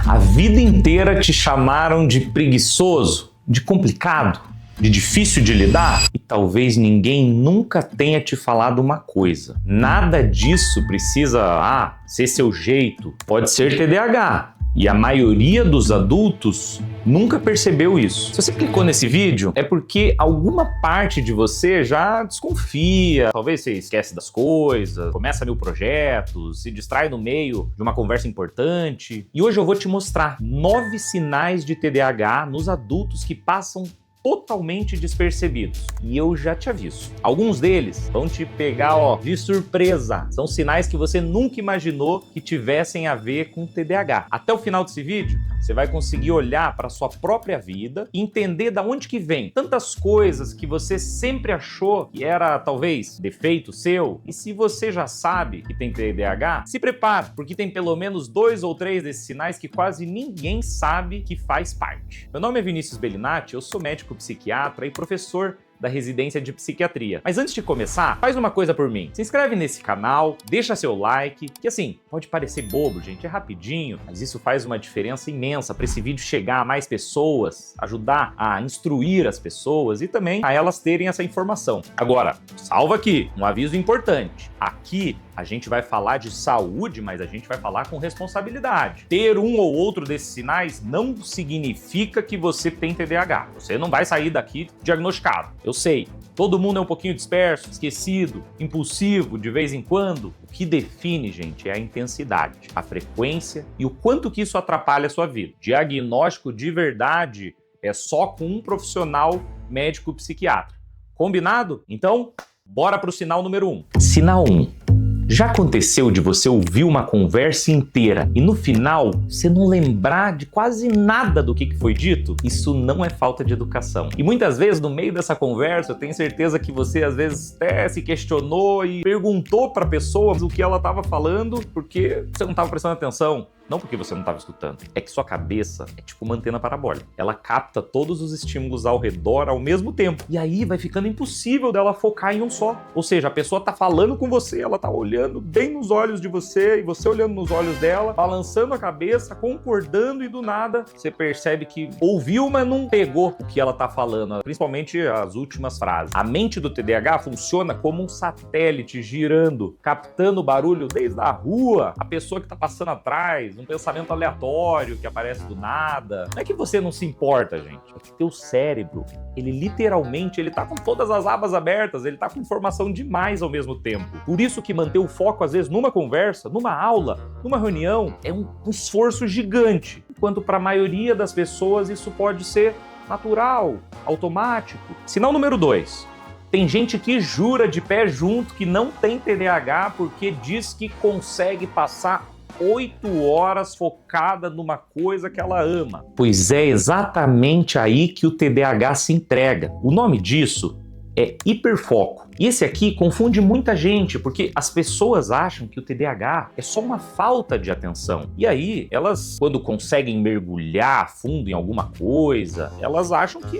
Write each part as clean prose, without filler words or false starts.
A vida inteira te chamaram de preguiçoso, de complicado, de difícil de lidar? E talvez ninguém nunca tenha te falado uma coisa. Nada disso precisa, ser seu jeito. Pode ser TDAH. E a maioria dos adultos nunca percebeu isso. Se você clicou nesse vídeo, é porque alguma parte de você já desconfia. Talvez você esquece das coisas, começa mil projetos, se distrai no meio de uma conversa importante. E hoje eu vou te mostrar 9 sinais de TDAH nos adultos que passam totalmente despercebidos. E eu já te aviso, alguns deles vão te pegar, de surpresa. São sinais que você nunca imaginou que tivessem a ver com TDAH. Até o final desse vídeo, você vai conseguir olhar para a sua própria vida e entender da onde que vem tantas coisas que você sempre achou que era, talvez, defeito seu. E se você já sabe que tem TDAH, se prepara, porque tem pelo menos 2 ou 3 desses sinais que quase ninguém sabe que faz parte. Meu nome é Vinícius Bellinati, eu sou médico psiquiatra e professor da residência de psiquiatria. Mas antes de começar, faz uma coisa por mim. Se inscreve nesse canal, deixa seu like, que assim, pode parecer bobo, gente, é rapidinho, mas isso faz uma diferença imensa para esse vídeo chegar a mais pessoas, ajudar a instruir as pessoas e também a elas terem essa informação. Agora, salva aqui, um aviso importante. Aqui a gente vai falar de saúde, mas a gente vai falar com responsabilidade. Ter um ou outro desses sinais não significa que você tem TDAH. Você não vai sair daqui diagnosticado. Eu sei, todo mundo é um pouquinho disperso, esquecido, impulsivo de vez em quando. O que define, gente, é a intensidade, a frequência e o quanto que isso atrapalha a sua vida. Diagnóstico de verdade é só com um profissional médico psiquiatra. Combinado? Então, bora pro sinal número 1. Sinal 1. Já aconteceu de você ouvir uma conversa inteira e no final você não lembrar de quase nada do que foi dito? Isso não é falta de educação. E muitas vezes no meio dessa conversa eu tenho certeza que você às vezes até se questionou e perguntou para a pessoa o que ela estava falando porque você não estava prestando atenção. Não porque você não estava escutando, é que sua cabeça é tipo uma antena parabólica. Ela capta todos os estímulos ao redor ao mesmo tempo. E aí vai ficando impossível dela focar em um só. Ou seja, a pessoa tá falando com você, ela tá olhando bem nos olhos de você, e você olhando nos olhos dela, balançando a cabeça, concordando, e do nada você percebe que ouviu, mas não pegou o que ela tá falando, principalmente as últimas frases. A mente do TDAH funciona como um satélite girando, captando barulho desde a rua, a pessoa que tá passando atrás, um pensamento aleatório que aparece do nada. Não é que você não se importa, gente. É que teu cérebro, ele literalmente, ele tá com todas as abas abertas, ele tá com informação demais ao mesmo tempo. Por isso que manter o foco, às vezes, numa conversa, numa aula, numa reunião, é um esforço gigante. Enquanto para a maioria das pessoas isso pode ser natural, automático. Sinal número 2. Tem gente que jura de pé junto que não tem TDAH porque diz que consegue passar 8 horas focada numa coisa que ela ama. Pois é exatamente aí que o TDAH se entrega. O nome disso é hiperfoco. E esse aqui confunde muita gente, porque as pessoas acham que o TDAH é só uma falta de atenção. E aí, elas, quando conseguem mergulhar a fundo em alguma coisa, elas acham que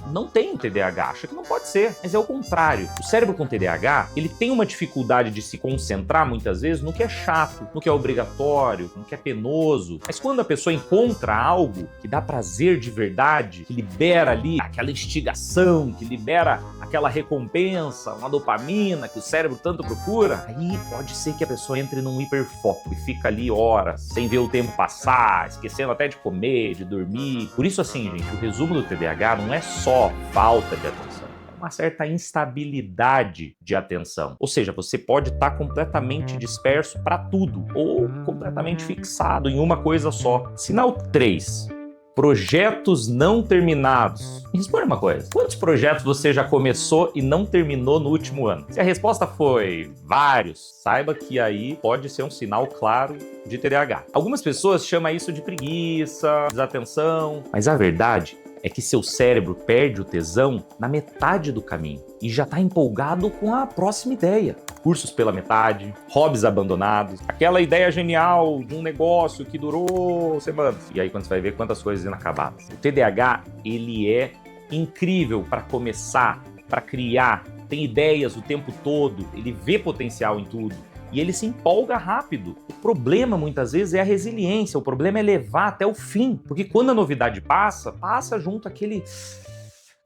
não tem TDAH, acham que não pode ser. Mas é o contrário. O cérebro com TDAH, ele tem uma dificuldade de se concentrar, muitas vezes, no que é chato, no que é obrigatório, no que é penoso. Mas quando a pessoa encontra algo que dá prazer de verdade, que libera ali aquela instigação, que libera aquela recompensa, uma dopamina que o cérebro tanto procura, aí pode ser que a pessoa entre num hiperfoco e fica ali horas, sem ver o tempo passar, esquecendo até de comer, de dormir. Por isso, assim, gente, o resumo do TDAH não é só falta de atenção, é uma certa instabilidade de atenção. Ou seja, você pode estar completamente disperso para tudo, ou completamente fixado em uma coisa só. Sinal 3. Projetos não terminados. Me responde uma coisa. Quantos projetos você já começou e não terminou no último ano? Se a resposta foi vários, saiba que aí pode ser um sinal claro de TDAH. Algumas pessoas chamam isso de preguiça, desatenção, mas a verdade é que seu cérebro perde o tesão na metade do caminho e já está empolgado com a próxima ideia. Cursos pela metade, hobbies abandonados, aquela ideia genial de um negócio que durou semanas. E aí quando você vai ver quantas coisas inacabadas. O TDAH, ele é incrível para começar, para criar, tem ideias o tempo todo, ele vê potencial em tudo. e ele se empolga rápido. O problema muitas vezes é a resiliência, o problema é levar até o fim, porque quando a novidade passa junto aquele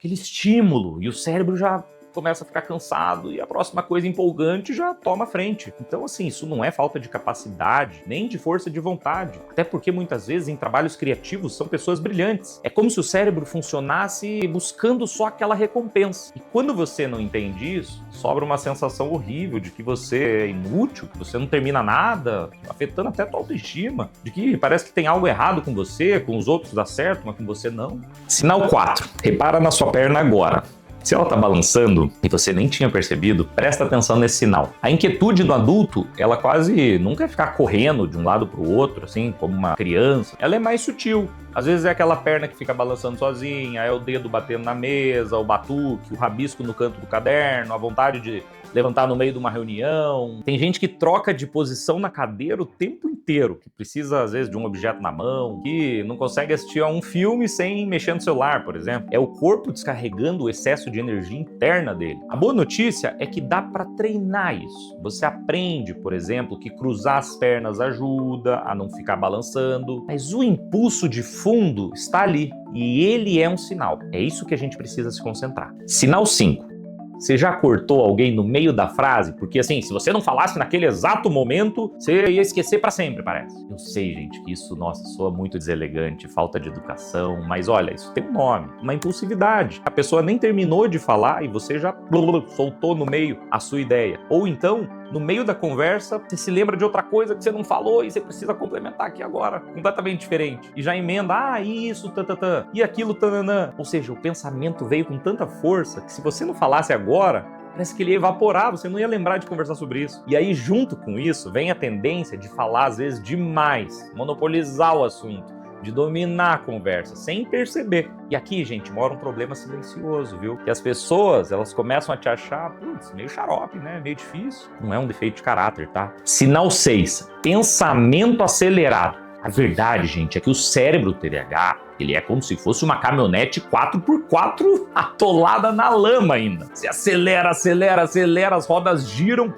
estímulo e o cérebro já começa a ficar cansado e a próxima coisa empolgante já toma a frente. Então, assim, isso não é falta de capacidade, nem de força de vontade. Até porque muitas vezes em trabalhos criativos são pessoas brilhantes. É como se o cérebro funcionasse buscando só aquela recompensa. E quando você não entende isso, sobra uma sensação horrível de que você é inútil, que você não termina nada, afetando até a tua autoestima, de que parece que tem algo errado com você, com os outros dá certo, mas com você não. Sinal 4. Repara na sua perna agora. Se ela está balançando e você nem tinha percebido, presta atenção nesse sinal. A inquietude do adulto, ela quase nunca é ficar correndo de um lado para o outro, assim, como uma criança. Ela é mais sutil. Às vezes é aquela perna que fica balançando sozinha, é o dedo batendo na mesa, o batuque, o rabisco no canto do caderno, a vontade de levantar no meio de uma reunião. Tem gente que troca de posição na cadeira o tempo inteiro, que precisa, às vezes, de um objeto na mão, que não consegue assistir a um filme sem mexer no celular, por exemplo. É o corpo descarregando o excesso de energia interna dele. A boa notícia é que dá para treinar isso. Você aprende, por exemplo, que cruzar as pernas ajuda a não ficar balançando, mas o impulso de fundo está ali, e ele é um sinal. É isso que a gente precisa se concentrar. Sinal 5. Você já cortou alguém no meio da frase? Porque assim, se você não falasse naquele exato momento, você ia esquecer pra sempre, parece. Eu sei, gente, que isso, nossa, soa muito deselegante, falta de educação, mas olha, isso tem um nome, uma impulsividade. A pessoa nem terminou de falar e você já soltou no meio a sua ideia. Ou então, no meio da conversa, você se lembra de outra coisa que você não falou e você precisa complementar aqui agora, completamente diferente. E já emenda, isso, e aquilo, tananã. Ou seja, o pensamento veio com tanta força que se você não falasse agora, parece que ele ia evaporar, você não ia lembrar de conversar sobre isso. E aí, junto com isso, vem a tendência de falar, às vezes, demais, monopolizar o assunto, de dominar a conversa, sem perceber. E aqui, gente, mora um problema silencioso, viu? Que as pessoas, elas começam a te achar, meio xarope, né? Meio difícil. Não é um defeito de caráter, tá? Sinal 6. Pensamento acelerado. A verdade, gente, é que o cérebro TDAH, ele é como se fosse uma caminhonete 4x4 atolada na lama ainda. Você acelera, as rodas giram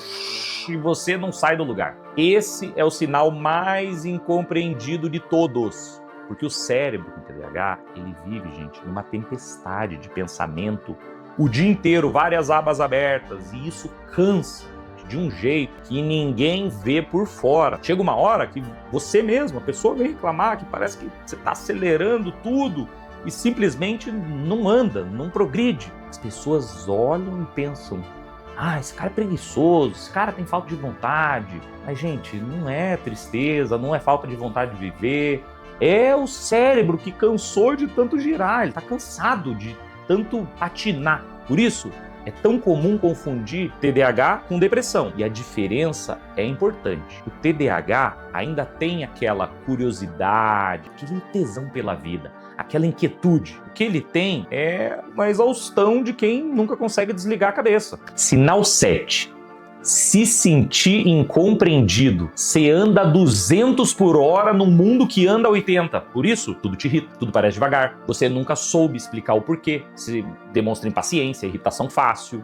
e você não sai do lugar. Esse é o sinal mais incompreendido de todos. Porque o cérebro com TDAH, ele vive, gente, numa tempestade de pensamento o dia inteiro, várias abas abertas, e isso cansa de um jeito que ninguém vê por fora. Chega uma hora que você mesmo, a pessoa vem reclamar que parece que você está acelerando tudo e simplesmente não anda, não progride. As pessoas olham e pensam, esse cara é preguiçoso, esse cara tem falta de vontade. Mas, gente, não é tristeza, não é falta de vontade de viver. É o cérebro que cansou de tanto girar, ele está cansado de tanto patinar. Por isso, é tão comum confundir TDAH com depressão. E a diferença é importante. O TDAH ainda tem aquela curiosidade, aquele tesão pela vida, aquela inquietude. O que ele tem é uma exaustão de quem nunca consegue desligar a cabeça. Sinal 7. Se sentir incompreendido. Você anda a 200 por hora num mundo que anda a 80. Por isso, tudo te irrita, tudo parece devagar. Você nunca soube explicar o porquê. Você demonstra impaciência, irritação fácil.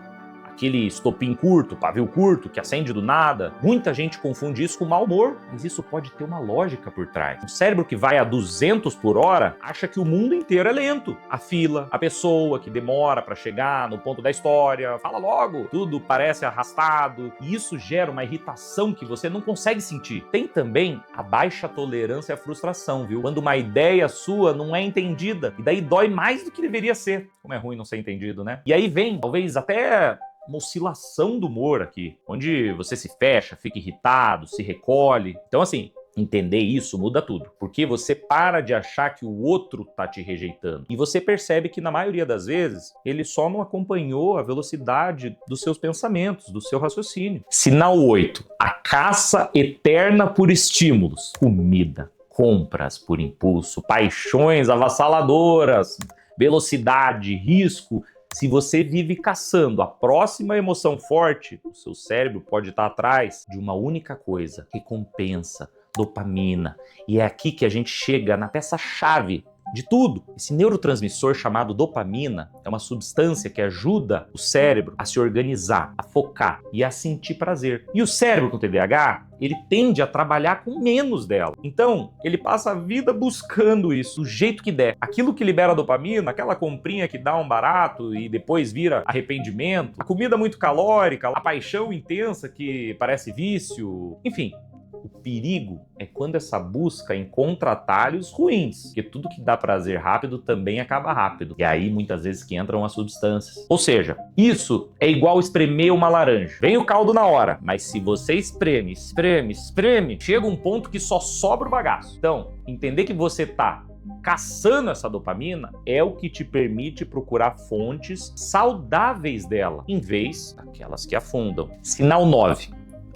Aquele estopim curto, pavio curto, que acende do nada. Muita gente confunde isso com mau humor, mas isso pode ter uma lógica por trás. O cérebro que vai a 200 por hora acha que o mundo inteiro é lento. A fila, a pessoa que demora para chegar no ponto da história, fala logo, tudo parece arrastado. E isso gera uma irritação que você não consegue sentir. Tem também a baixa tolerância à frustração, viu? Quando uma ideia sua não é entendida, e daí dói mais do que deveria ser. Como é ruim não ser entendido, né? E aí vem, talvez até uma oscilação do humor aqui, onde você se fecha, fica irritado, se recolhe. Então, assim, entender isso muda tudo, porque você para de achar que o outro tá te rejeitando e você percebe que na maioria das vezes ele só não acompanhou a velocidade dos seus pensamentos, do seu raciocínio. Sinal 8. A caça eterna por estímulos. Comida, compras por impulso, paixões avassaladoras, velocidade, risco. Se você vive caçando a próxima emoção forte, o seu cérebro pode estar atrás de uma única coisa: recompensa, dopamina. E é aqui que a gente chega na peça-chave de tudo. Esse neurotransmissor chamado dopamina é uma substância que ajuda o cérebro a se organizar, a focar e a sentir prazer. E o cérebro com TDAH, ele tende a trabalhar com menos dela. Então, ele passa a vida buscando isso, do jeito que der. Aquilo que libera dopamina, aquela comprinha que dá um barato e depois vira arrependimento, a comida muito calórica, a paixão intensa que parece vício, enfim. O perigo é quando essa busca encontra atalhos ruins, porque tudo que dá prazer rápido também acaba rápido. E aí muitas vezes que entram as substâncias. Ou seja, isso é igual espremer uma laranja. Vem o caldo na hora, mas se você espreme, chega um ponto que só sobra o bagaço. Então, entender que você tá caçando essa dopamina é o que te permite procurar fontes saudáveis dela, em vez daquelas que afundam. Sinal 9.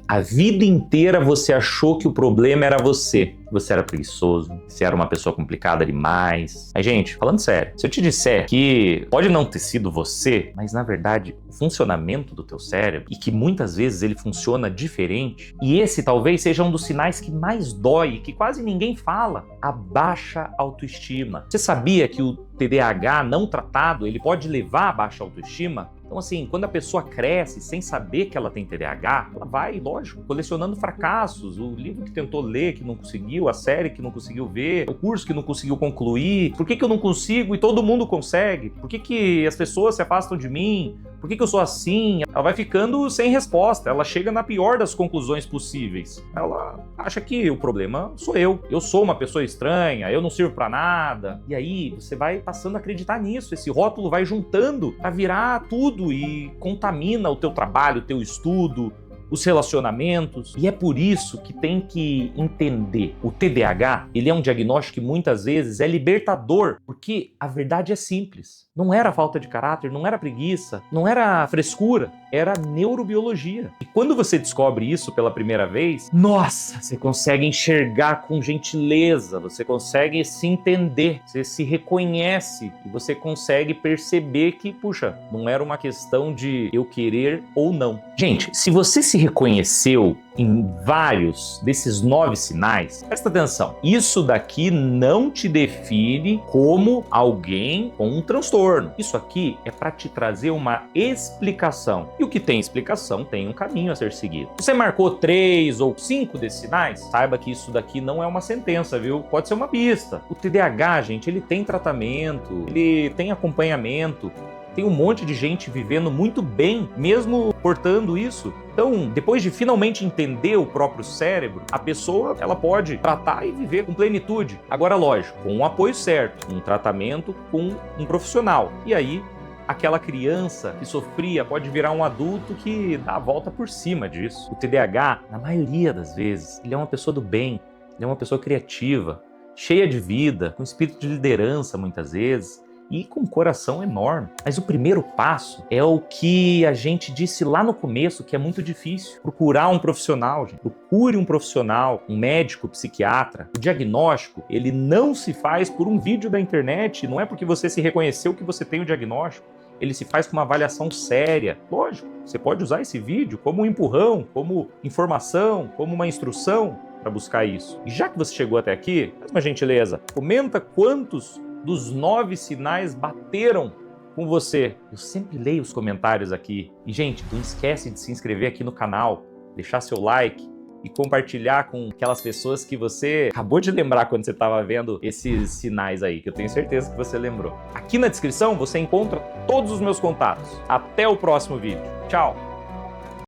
A vida inteira você achou que o problema era você. Você era preguiçoso, você era uma pessoa complicada demais. Mas, gente, falando sério, se eu te disser que pode não ter sido você, mas na verdade o funcionamento do teu cérebro, e que muitas vezes ele funciona diferente, e esse talvez seja um dos sinais que mais dói, que quase ninguém fala, a baixa autoestima. Você sabia que o TDAH não tratado, ele pode levar a baixa autoestima? Então, assim, quando a pessoa cresce sem saber que ela tem TDAH, ela vai, lógico, colecionando fracassos. O livro que tentou ler, que não conseguiu, a série que não conseguiu ver, o curso que não conseguiu concluir. Por que eu não consigo e todo mundo consegue? Por que as pessoas se afastam de mim? Por que eu sou assim? Ela vai ficando sem resposta. Ela chega na pior das conclusões possíveis. Ela acha que o problema sou eu. Eu sou uma pessoa estranha, eu não sirvo pra nada. E aí você vai passando a acreditar nisso. Esse rótulo vai juntando pra virar tudo e contamina o teu trabalho, o teu estudo, os relacionamentos. E é por isso que tem que entender. O TDAH, ele é um diagnóstico que muitas vezes é libertador, porque a verdade é simples. Não era falta de caráter, não era preguiça, não era frescura, era neurobiologia. E quando você descobre isso pela primeira vez, nossa, você consegue enxergar com gentileza, você consegue se entender, você se reconhece e você consegue perceber que, puxa, não era uma questão de eu querer ou não. Gente, se você se reconheceu em vários desses 9 sinais, presta atenção, isso daqui não te define como alguém com um transtorno. Isso aqui é para te trazer uma explicação. E o que tem explicação tem um caminho a ser seguido. Você marcou 3 ou 5 desses sinais? Saiba que isso daqui não é uma sentença, viu? Pode ser uma pista. O TDAH, gente, ele tem tratamento, ele tem acompanhamento. Tem um monte de gente vivendo muito bem, mesmo portando isso. Então, depois de finalmente entender o próprio cérebro, a pessoa ela pode tratar e viver com plenitude. Agora, lógico, com um apoio certo, um tratamento com um profissional. E aí, aquela criança que sofria pode virar um adulto que dá a volta por cima disso. O TDAH, na maioria das vezes, ele é uma pessoa do bem, ele é uma pessoa criativa, cheia de vida, com espírito de liderança muitas vezes, e com um coração enorme. Mas o primeiro passo é o que a gente disse lá no começo, que é muito difícil. Procurar um profissional, gente. Procure um profissional, um médico, psiquiatra. O diagnóstico, ele não se faz por um vídeo da internet, não é porque você se reconheceu que você tem o diagnóstico. Ele se faz com uma avaliação séria. Lógico, você pode usar esse vídeo como um empurrão, como informação, como uma instrução para buscar isso. E já que você chegou até aqui, faz uma gentileza, comenta quantos dos 9 sinais bateram com você. Eu sempre leio os comentários aqui. E, gente, não esquece de se inscrever aqui no canal, deixar seu like e compartilhar com aquelas pessoas que você acabou de lembrar quando você estava vendo esses sinais aí, que eu tenho certeza que você lembrou. Aqui na descrição você encontra todos os meus contatos. Até o próximo vídeo. Tchau!